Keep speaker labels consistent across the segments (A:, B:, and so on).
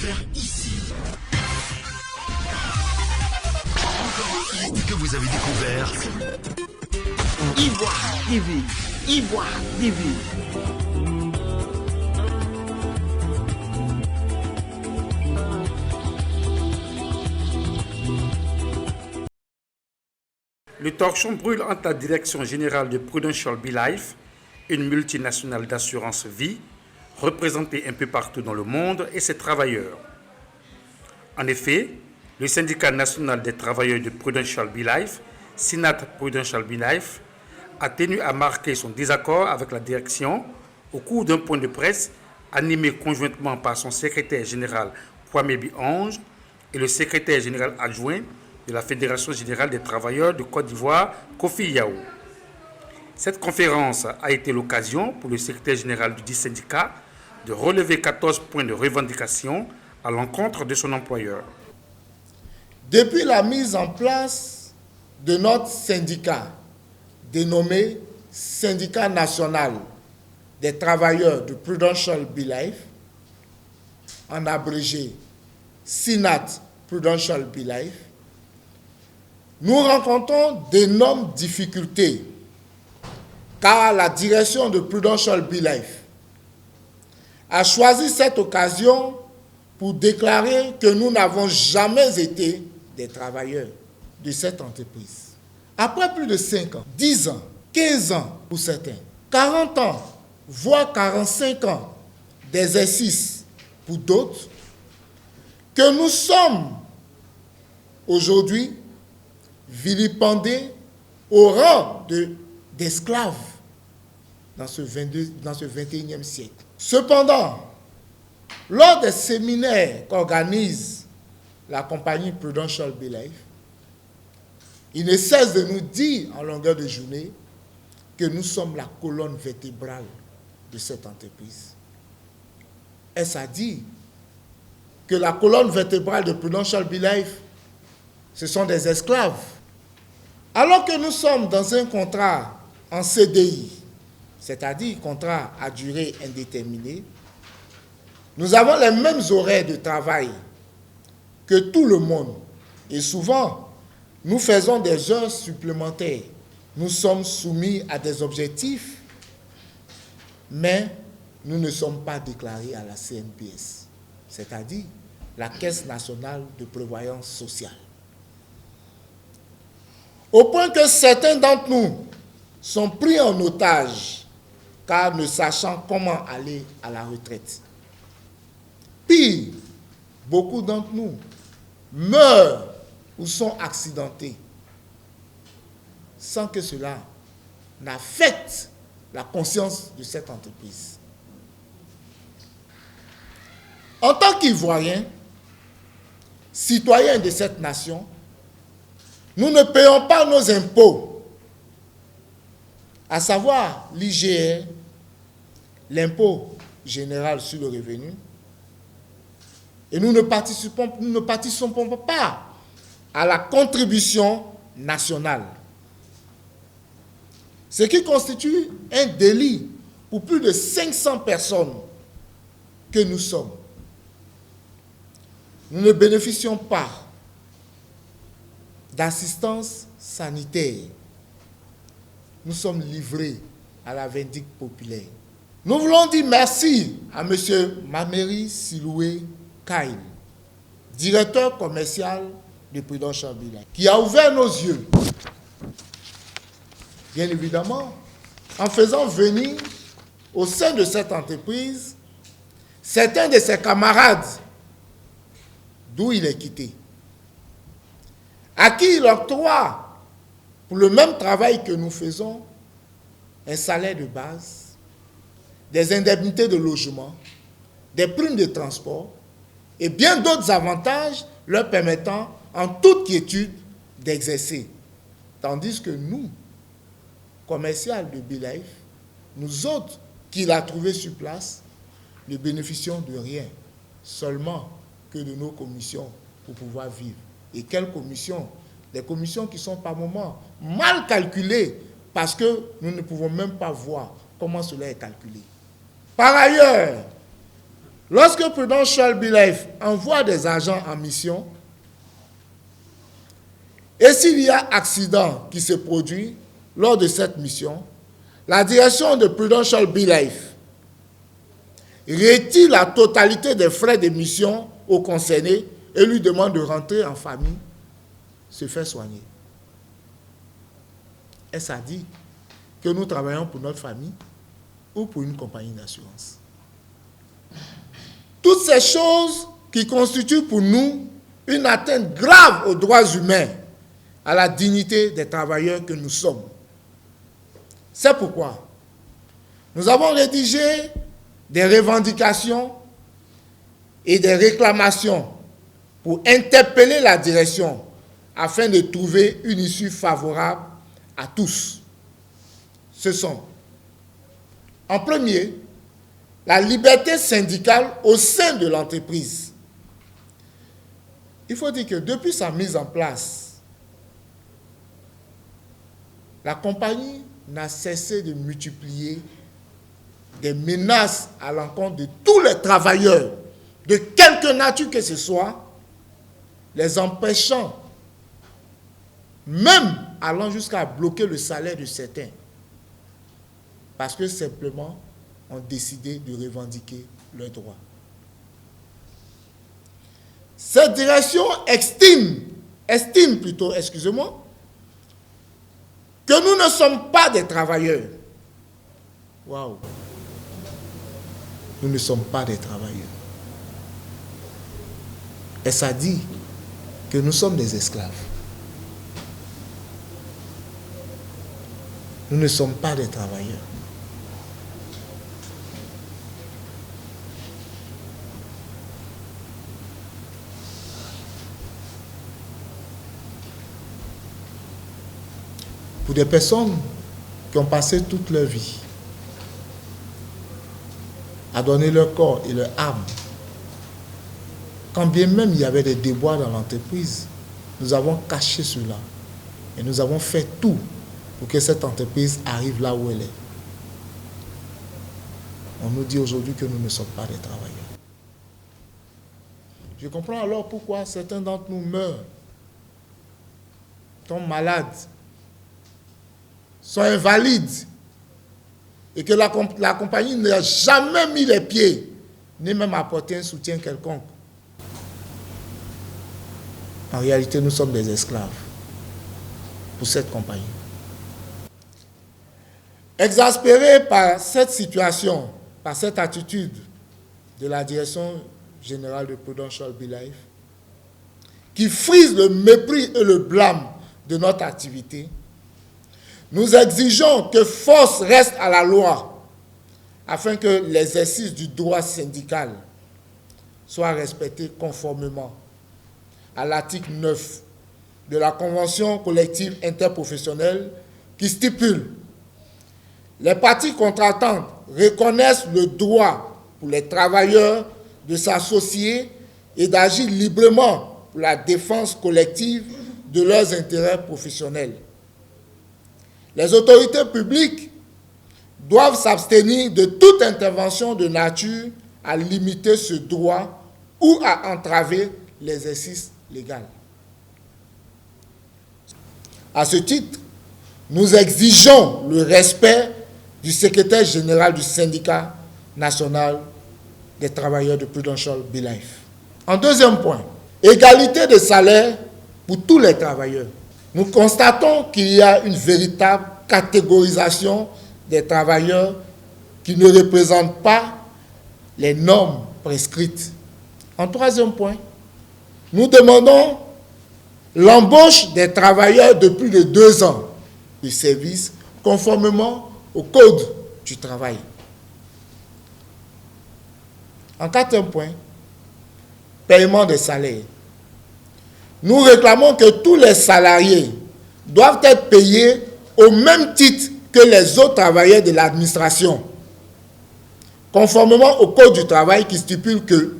A: faire ici. Encore un hit que vous avez découvert. Ivoire TV. Ivoire TV.
B: Le torchon brûle entre la direction générale de Prudential BeLife, une multinationale d'assurance vie, représentée un peu partout dans le monde, et ses travailleurs. En effet, le syndicat national des travailleurs de Prudential BeLife, SYNAT Prudential BeLife, a tenu à marquer son désaccord avec la direction au cours d'un point de presse animé conjointement par son secrétaire général Kwame Bi-Ange et le secrétaire général adjoint de la Fédération générale des travailleurs de Côte d'Ivoire, Kofi Yao. Cette conférence a été l'occasion pour le secrétaire général du dit syndicat de relever 14 points de revendication à l'encontre de son employeur.
C: Depuis la mise en place de notre syndicat, dénommé Syndicat national des travailleurs de Prudential BeLife, en abrégé SYNAT Prudential BeLife, nous rencontrons d'énormes difficultés car la direction de Prudential BeLife a choisi cette occasion pour déclarer que nous n'avons jamais été des travailleurs de cette entreprise. Après plus de 5 ans, 10 ans, 15 ans pour certains, 40 ans, voire 45 ans d'exercice pour d'autres, que nous sommes aujourd'hui vilipendés au rang d'esclaves dans ce 21e siècle. Cependant, lors des séminaires qu'organise la compagnie Prudential BeLife, il ne cesse de nous dire en longueur de journée que nous sommes la colonne vertébrale de cette entreprise. Est-ce à dire que la colonne vertébrale de Prudential BeLife, ce sont des esclaves? Alors que nous sommes dans un contrat en CDI, c'est-à-dire contrat à durée indéterminée, nous avons les mêmes horaires de travail que tout le monde. Et souvent, nous faisons des heures supplémentaires. Nous sommes soumis à des objectifs, mais nous ne sommes pas déclarés à la CNPS, c'est-à-dire la Caisse nationale de prévoyance sociale. Au point que certains d'entre nous sont pris en otage, car ne sachant comment aller à la retraite. Pire, beaucoup d'entre nous meurent ou sont accidentés sans que cela n'affecte la conscience de cette entreprise. En tant qu'Ivoiriens, citoyens de cette nation, nous ne payons pas nos impôts, à savoir l'IGR, l'impôt général sur le revenu, et nous ne participons pas à la contribution nationale. Ce qui constitue un délit pour plus de 500 personnes que nous sommes. Nous ne bénéficions pas d'assistance sanitaire. Nous sommes livrés à la vindicte populaire. Nous voulons dire merci à M. Mameri Siloué Kail, directeur commercial de Prudential BeLife, qui a ouvert nos yeux, bien évidemment, en faisant venir au sein de cette entreprise certains de ses camarades d'où il est quitté, à qui il octroie, pour le même travail que nous faisons, un salaire de base, des indemnités de logement, des primes de transport et bien d'autres avantages leur permettant en toute quiétude d'exercer. Tandis que nous, commerciaux de BeLife, nous autres qu'il a trouvés sur place, ne bénéficions de rien, seulement que de nos commissions pour pouvoir vivre. Et quelles commissions? Des commissions qui sont par moments mal calculées parce que nous ne pouvons même pas voir comment cela est calculé. Par ailleurs, Lorsque Prudential BeLife envoie des agents en mission, et s'il y a accident qui se produit lors de cette mission, la direction de Prudential BeLife retire la totalité des frais de mission au concerné et lui demande de rentrer en famille, se faire soigner. Est-ce à dire que nous travaillons pour notre famille ou pour une compagnie d'assurance? Toutes ces choses qui constituent pour nous une atteinte grave aux droits humains, à la dignité des travailleurs que nous sommes. C'est pourquoi nous avons rédigé des revendications et des réclamations pour interpeller la direction afin de trouver une issue favorable à tous. Ce sont, en premier, la liberté syndicale au sein de l'entreprise. Il faut dire que depuis sa mise en place, la compagnie n'a cessé de multiplier des menaces à l'encontre de tous les travailleurs, de quelque nature que ce soit, les empêchant, même allant jusqu'à bloquer le salaire de certains, parce que simplement ont décidé de revendiquer leurs droits. Cette direction estime que nous ne sommes pas des travailleurs. Waouh! Nous ne sommes pas des travailleurs. Et ça dit que nous sommes des esclaves. Nous ne sommes pas des travailleurs. Pour des personnes qui ont passé toute leur vie à donner leur corps et leur âme, quand bien même il y avait des déboires dans l'entreprise, nous avons caché cela et nous avons fait tout pour que cette entreprise arrive là où elle est. On nous dit aujourd'hui que nous ne sommes pas des travailleurs. Je comprends alors pourquoi certains d'entre nous meurent, tombent malades, sont invalides, et que la compagnie n'a jamais mis les pieds, ni même apporté un soutien quelconque. En réalité, nous sommes des esclaves pour cette compagnie. Exaspérés par cette situation, par cette attitude de la direction générale de Prudential BeLife, qui frise le mépris et le blâme de notre activité, nous exigeons que force reste à la loi afin que l'exercice du droit syndical soit respecté conformément à l'article 9 de la Convention collective interprofessionnelle qui stipule: les parties contractantes reconnaissent le droit pour les travailleurs de s'associer et d'agir librement pour la défense collective de leurs intérêts professionnels. Les autorités publiques doivent s'abstenir de toute intervention de nature à limiter ce droit ou à entraver l'exercice légal. À ce titre, nous exigeons le respect du secrétaire général du syndicat national des travailleurs de Prudential BeLife. En deuxième point, égalité de salaire pour tous les travailleurs. Nous constatons qu'il y a une véritable catégorisation des travailleurs qui ne représentent pas les normes prescrites. En troisième point, nous demandons l'embauche des travailleurs de plus de 2 ans de service conformément au Code du travail. En quatrième point, paiement des salaires. Nous réclamons que tous les salariés doivent être payés au même titre que les autres travailleurs de l'administration, conformément au Code du travail qui stipule que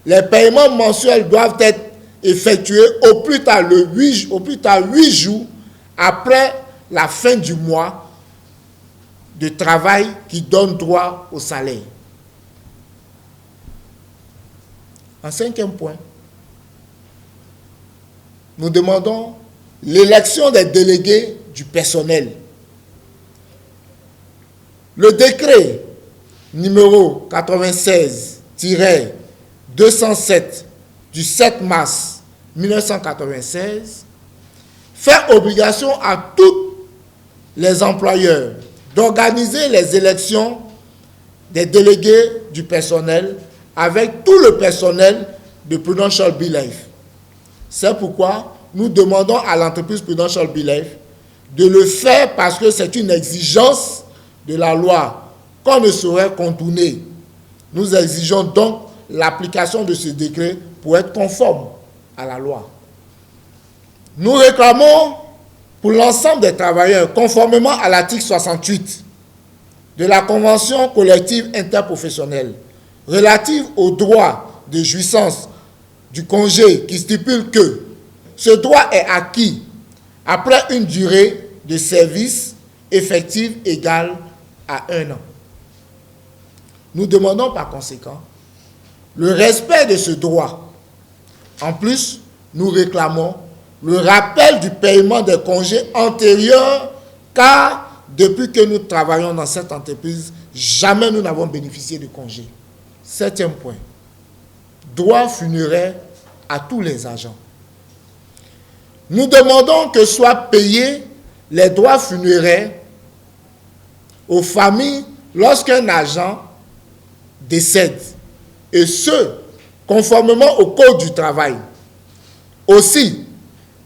C: les paiements mensuels doivent être effectués au plus tard 8 jours après la fin du mois de travail qui donne droit au salaire. En cinquième point, nous demandons l'élection des délégués du personnel. Le décret numéro 96-207 du 7 mars 1996 fait obligation à tous les employeurs d'organiser les élections des délégués du personnel avec tout le personnel de Prudential Be-Life. C'est pourquoi nous demandons à l'entreprise Prudential Be-Life de le faire parce que c'est une exigence de la loi qu'on ne saurait contourner. Nous exigeons donc l'application de ce décret pour être conforme à la loi. Nous réclamons pour l'ensemble des travailleurs, conformément à l'article 68 de la Convention collective interprofessionnelle relative au droit de jouissance du congé qui stipule que ce droit est acquis après une durée de service effective égale à 1 an. Nous demandons par conséquent le respect de ce droit. En plus, nous réclamons le rappel du paiement des congés antérieurs, car depuis que nous travaillons dans cette entreprise, jamais nous n'avons bénéficié de congés. Septième point, droits funéraires à tous les agents. Nous demandons que soient payés les droits funéraires aux familles lorsqu'un agent décède, et ce, conformément au Code du travail. Aussi,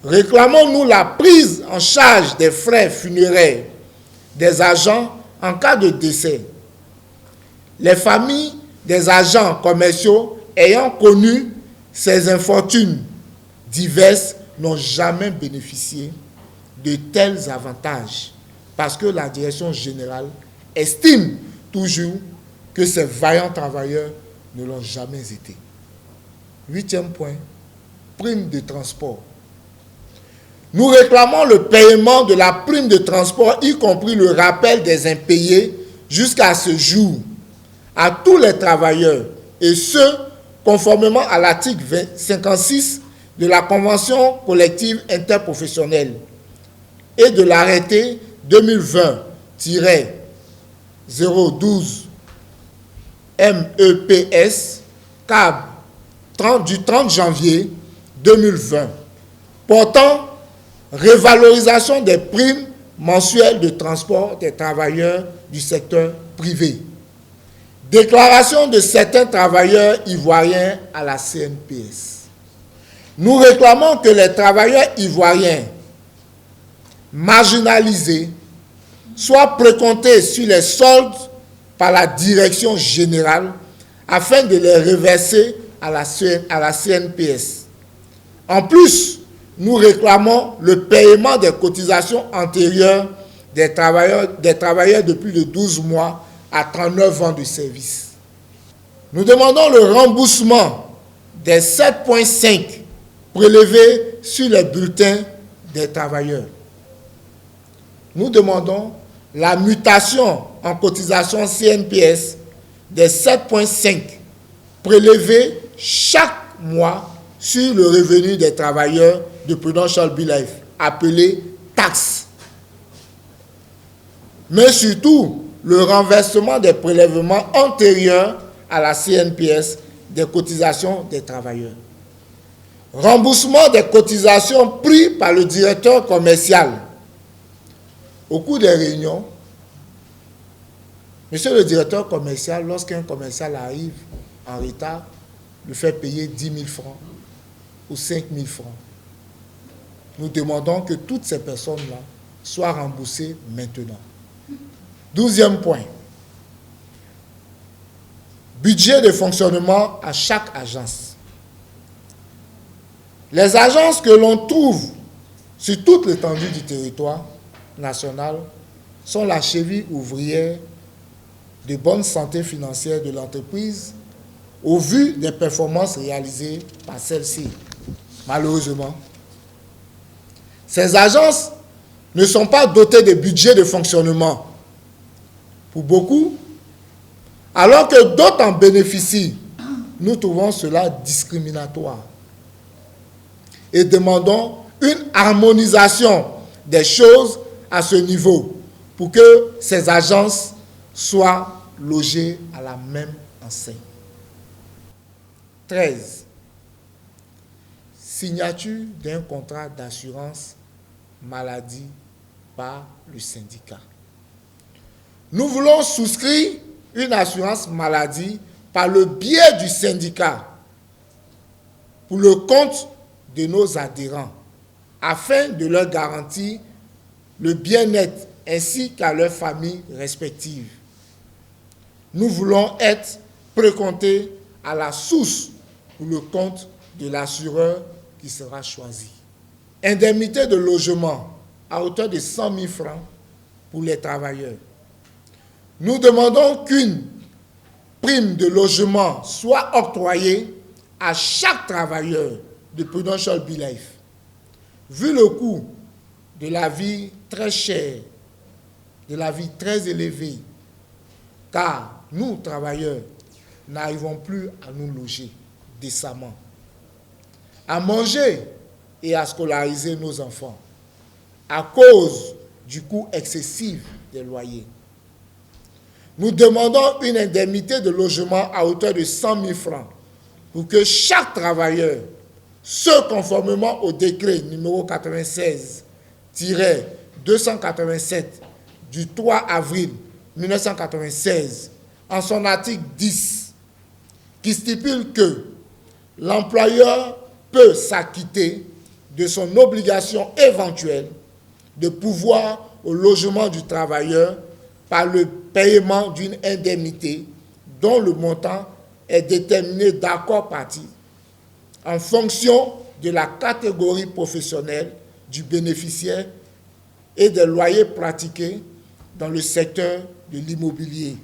C: réclamons-nous la prise en charge des frais funéraires des agents en cas de décès. Les familles des agents commerciaux ayant connu ces infortunes diverses n'ont jamais bénéficié de tels avantages parce que la direction générale estime toujours que ces vaillants travailleurs ne l'ont jamais été. Huitième point, prime de transport. Nous réclamons le paiement de la prime de transport, y compris le rappel des impayés jusqu'à ce jour, à tous les travailleurs, et ce, conformément à l'article 56 de la Convention collective interprofessionnelle et de l'arrêté 2020-012 MEPS CAB du 30 janvier 2020 portant révalorisation des primes mensuelles de transport des travailleurs du secteur privé. Déclaration de certains travailleurs ivoiriens à la CNPS. Nous réclamons que les travailleurs ivoiriens marginalisés soient précomptés sur les soldes par la direction générale afin de les reverser à la CNPS. En plus, nous réclamons le paiement des cotisations antérieures des travailleurs de plus de 12 mois à 39 ans de service. Nous demandons le remboursement des 7,5 prélevés sur les bulletins des travailleurs. Nous demandons la mutation en cotisation CNPS des 7,5 prélevés chaque mois sur le revenu des travailleurs de Prudential Be-Life, appelé taxe. Mais surtout, le renversement des prélèvements antérieurs à la CNPS des cotisations des travailleurs. Remboursement des cotisations pris par le directeur commercial. Au cours des réunions, monsieur le directeur commercial, lorsqu'un commercial arrive en retard, lui fait payer 10 000 francs ou 5 000 francs. Nous demandons que toutes ces personnes-là soient remboursées maintenant. 12e point. Budget de fonctionnement à chaque agence. Les agences que l'on trouve sur toute l'étendue du territoire national sont la cheville ouvrière de bonne santé financière de l'entreprise au vu des performances réalisées par celle-ci. Malheureusement, ces agences ne sont pas dotées de budget de fonctionnement. Pour beaucoup, alors que d'autres en bénéficient, nous trouvons cela discriminatoire et demandons une harmonisation des choses à ce niveau pour que ces agences soient logées à la même enseigne. 13. Signature d'un contrat d'assurance maladie par le syndicat. Nous voulons souscrire une assurance maladie par le biais du syndicat pour le compte de nos adhérents afin de leur garantir le bien-être ainsi qu'à leurs familles respectives. Nous voulons être précomptés à la source pour le compte de l'assureur qui sera choisi. Indemnité de logement à hauteur de 100 000 francs pour les travailleurs. Nous demandons qu'une prime de logement soit octroyée à chaque travailleur de Prudential Be-Life. Vu le coût de la vie très cher, de la vie très élevée, car nous, travailleurs, n'arrivons plus à nous loger décemment, à manger et à scolariser nos enfants, à cause du coût excessif des loyers. Nous demandons une indemnité de logement à hauteur de 100 000 francs pour que chaque travailleur, ce conformément au décret numéro 96-287 du 3 avril 1996, en son article 10, qui stipule que l'employeur peut s'acquitter de son obligation éventuelle de pouvoir au logement du travailleur par le paiement d'une indemnité dont le montant est déterminé d'accord parti en fonction de la catégorie professionnelle du bénéficiaire et des loyers pratiqués dans le secteur de l'immobilier.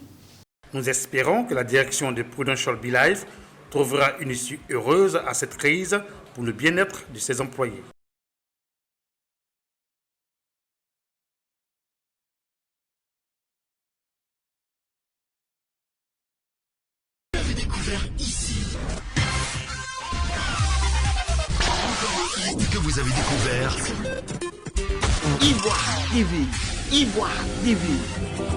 B: Nous espérons que la direction de Prudential Be-Life trouvera une issue heureuse à cette crise pour le bien-être de ses employés.
A: Que vous avez découvert
D: Ivoire TV, Ivoire TV.